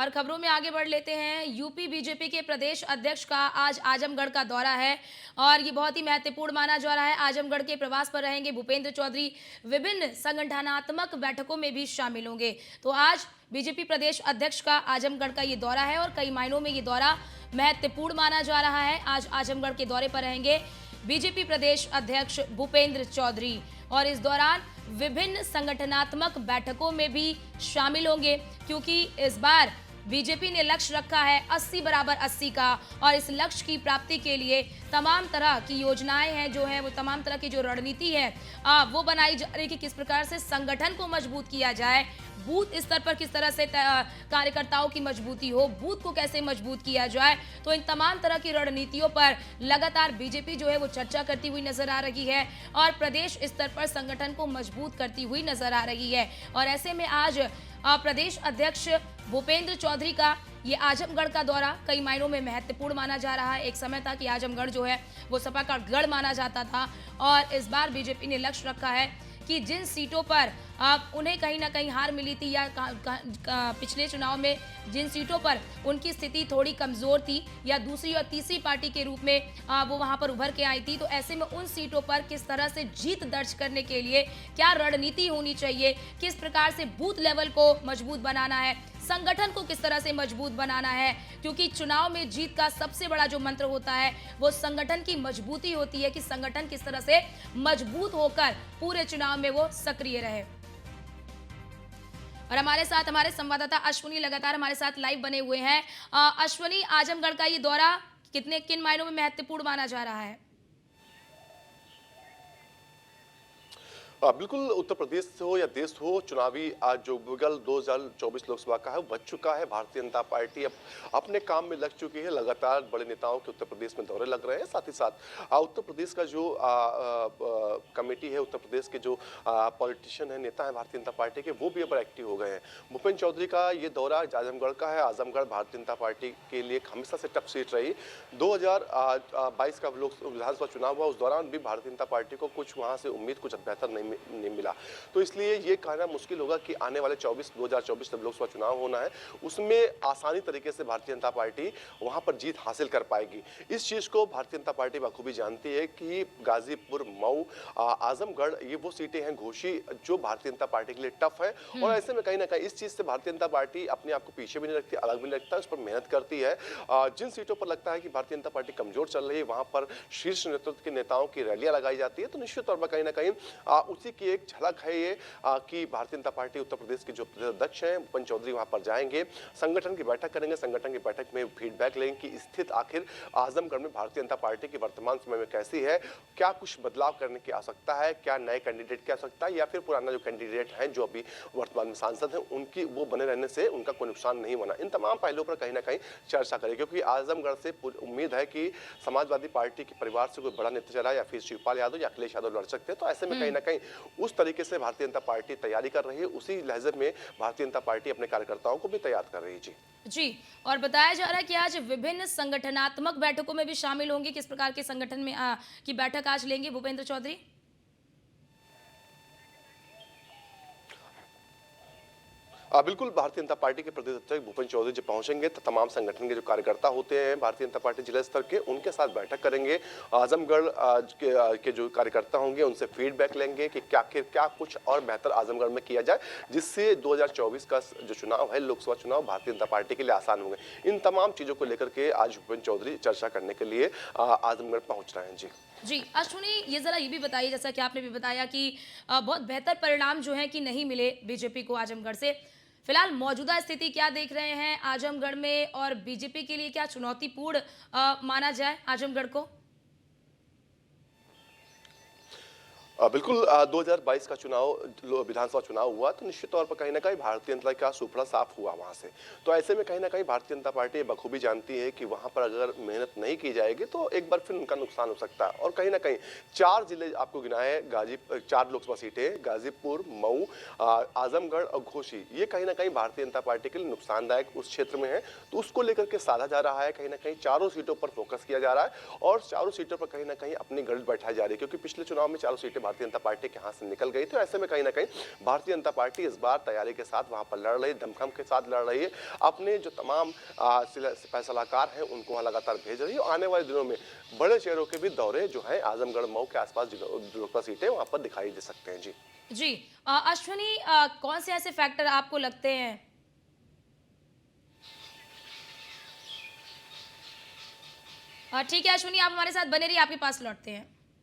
और खबरों में आगे बढ़ लेते हैं। यूपी बीजेपी के प्रदेश अध्यक्ष का आज आजमगढ़ का दौरा है और ये बहुत ही महत्वपूर्ण माना जा रहा है। आजमगढ़ के प्रवास पर रहेंगे भूपेंद्र चौधरी, विभिन्न संगठनात्मक बैठकों में भी शामिल होंगे। तो आज बीजेपी प्रदेश अध्यक्ष का आजमगढ़ का ये दौरा है और कई मायनों में ये दौरा महत्वपूर्ण माना जा रहा है। आज आजमगढ़ के दौरे पर रहेंगे बीजेपी प्रदेश अध्यक्ष भूपेंद्र चौधरी और इस दौरान विभिन्न संगठनात्मक बैठकों में भी शामिल होंगे, क्योंकि इस बार बीजेपी ने लक्ष्य रखा है 80 बराबर 80 का और इस लक्ष्य की प्राप्ति के लिए तमाम तरह की योजनाएं हैं जो है वो तमाम तरह की जो रणनीति है वो बनाई जा रही है कि किस प्रकार से संगठन को मजबूत किया जाए, बूथ स्तर पर किस तरह से कार्यकर्ताओं की मजबूती हो, बूथ को कैसे मजबूत किया जाए। तो इन तमाम तरह की रणनीतियों पर लगातार बीजेपी जो है वो चर्चा करती हुई नजर आ रही है और प्रदेश स्तर पर संगठन को मजबूत करती हुई नजर आ रही है। और ऐसे में आज प्रदेश अध्यक्ष भूपेंद्र चौधरी का ये आजमगढ़ का दौरा कई मायनों में महत्वपूर्ण माना जा रहा है। एक समय था कि आजमगढ़ जो है वो सपा का गढ़ माना जाता था और इस बार बीजेपी ने लक्ष्य रखा है कि जिन सीटों पर उन्हें कहीं ना कहीं हार मिली थी या पिछले चुनाव में जिन सीटों पर उनकी स्थिति थोड़ी कमजोर थी या दूसरी और तीसरी पार्टी के रूप में वो वहां पर उभर के आई थी, तो ऐसे में उन सीटों पर किस तरह से जीत दर्ज करने के लिए क्या रणनीति होनी चाहिए, किस प्रकार से बूथ लेवल को मजबूत बनाना है, संगठन को किस तरह से मजबूत बनाना है, क्योंकि चुनाव में जीत का सबसे बड़ा जो मंत्र होता है वो संगठन की मजबूती होती है कि संगठन किस तरह से मजबूत होकर पूरे चुनाव में वो सक्रिय रहे। और हमारे साथ हमारे संवाददाता अश्विनी लगातार हमारे साथ लाइव बने हुए हैं। अश्विनी, आजमगढ़ का ये दौरा किन मायनों में महत्वपूर्ण माना जा रहा है? बिल्कुल, उत्तर प्रदेश हो या देश हो, चुनावी आज जो बिगल 2024 लोकसभा का है वो बच चुका है। भारतीय जनता पार्टी अब अपने काम में लग चुकी है। लगातार बड़े नेताओं के उत्तर प्रदेश में दौरे लग रहे हैं। साथ ही साथ उत्तर प्रदेश का जो कमेटी है, उत्तर प्रदेश के जो पॉलिटिशियन है, नेता है भारतीय जनता पार्टी के, वो भी अब एक्टिव हो गए हैं। भूपेंद्र चौधरी का ये दौरा आजमगढ़ का है। आजमगढ़ भारतीय जनता पार्टी के लिए हमेशा से टफ सीट रही। 2022 का विधानसभा चुनाव हुआ, उस दौरान भी भारतीय जनता पार्टी को कुछ वहाँ से उम्मीद कुछ बेहतर नहीं मिला। तो इसलिए ये कहना मुश्किल होगा कि आने वाले 2024 जब लोकसभा चुनाव होना है उसमें आसानी तरीके से भारतीय जनता पार्टी वहां पर जीत हासिल कर पाएगी। इस चीज को भारतीय जनता पार्टी बखूबी जानती है कि गाजीपुर, मऊ, आजमगढ़ ये वो सीटें हैं घोषी जो भारतीय जनता पार्टी के लिए टफ है और ऐसे में कहीं ना कहीं इस चीज से भारतीय जनता पार्टी अपने आप को पीछे भी नहीं रखती, अलग भी नहीं रखता, उस पर मेहनत करती है। जिन सीटों पर लगता है कि भारतीय जनता पार्टी कमजोर चल रही है वहां पर शीर्ष नेतृत्व के नेताओं की रैलियां लगाई जाती है। तो निश्चित तौर पर कहीं ना कहीं उसी की एक झलक है ये कि भारतीय जनता पार्टी उत्तर प्रदेश के जो अध्यक्ष हैं भूपेंद्र चौधरी वहां पर जाएंगे, संगठन की बैठक करेंगे, संगठन की बैठक में फीडबैक लेंगे कि स्थिति आखिर आजमगढ़ में भारतीय जनता पार्टी की वर्तमान समय में कैसी है, क्या कुछ बदलाव करने की आवश्यकता है, क्या नए कैंडिडेट की आवश्यकता है या फिर पुराना जो कैंडिडेट हैं जो अभी वर्तमान में सांसद हैं उनकी वो बने रहने से उनका कोई नुकसान नहीं होना। इन तमाम पहलुओं पर कहीं ना कहीं चर्चा करें, क्योंकि आजमगढ़ से उम्मीद है कि समाजवादी पार्टी के परिवार से कोई बड़ा नेता चला या फिर शिवपाल यादव या अखिलेश यादव लड़ सकते हैं। तो ऐसे में कहीं ना कहीं उस तरीके से भारतीय जनता पार्टी तैयारी कर रही है, उसी लहजे में भारतीय जनता पार्टी अपने कार्यकर्ताओं को भी तैयार कर रही है। जी, और बताया जा रहा है कि आज विभिन्न संगठनात्मक बैठकों में भी शामिल होंगे। किस प्रकार के संगठन में की बैठक आज लेंगे भूपेंद्र चौधरी? बिल्कुल, भारतीय जनता पार्टी के प्रदेश अध्यक्ष भूपेंद्र चौधरी जब पहुंचेंगे तो तमाम संगठन के जो कार्यकर्ता होते हैं भारतीय जनता पार्टी जिला स्तर के, उनके साथ बैठक करेंगे। आजमगढ़ के जो कार्यकर्ता होंगे उनसे फीडबैक लेंगे कि क्या कुछ और बेहतर आजमगढ़ में किया जाए जिससे 2024 का जो चुनाव है, लोकसभा चुनाव, भारतीय जनता पार्टी के लिए आसान होंगे। इन तमाम चीजों को लेकर के आज भूपेंद्र चौधरी चर्चा करने के लिए आजमगढ़ पहुंच रहे हैं। जी, अश्विनी, ये जरा ये भी बताइए, जैसा कि आपने भी बताया कि बहुत बेहतर परिणाम जो है कि नहीं मिले बीजेपी को आजमगढ़ से, फिलहाल मौजूदा स्थिति क्या देख रहे हैं आजमगढ़ में और बीजेपी के लिए क्या चुनौतीपूर्ण माना जाए आजमगढ़ को? बिल्कुल, 2022 का चुनाव विधानसभा चुनाव हुआ तो निश्चित तौर पर कहीं ना कहीं भारतीय जनता का सुपड़ा साफ हुआ वहां से। तो ऐसे में कहीं ना कहीं भारतीय जनता पार्टी बखूबी जानती है कि वहां पर अगर मेहनत नहीं की जाएगी तो एक बार फिर उनका नुकसान हो सकता है। और कहीं ना कहीं 4 जिले आपको गिनाए, 4 लोकसभा सीटें, गाजीपुर, मऊ, आजमगढ़ और घोसी, ये कहीं ना कहीं भारतीय जनता पार्टी के लिए नुकसानदायक उस क्षेत्र में है। तो उसको लेकर के साधा जा रहा है, कहीं ना कहीं चारों सीटों पर फोकस किया जा रहा है और चारों सीटों पर कहीं ना कहीं अपनी गढ़ बैठाई जा रही है, क्योंकि पिछले चुनाव में चारों सीटें भारतीय जनता पार्टी के हाथ से निकल गई थी। ऐसे में कहीं ना कहीं भारतीय जनता पार्टी इस बार तैयारी के साथ वहां पर लड़ रही, दमखम के साथ लड़ रही है। अपने जो तमाम सिपह सलाहकार हैं उनको वहां लगातार भेज रही है। आने वाले दिनों में बड़े शहरों के भी दौरे जो है आजमगढ़, मऊ के आसपास जो लोकसभा सीटें वहां पर दिखाई दे सकते हैं। जी जी अश्विनी, कौन से ऐसे फैक्टर आपको लगते हैं? ठीक है अश्विनी, आप हमारे साथ बने रहिए, आपके पास लौटते हैं।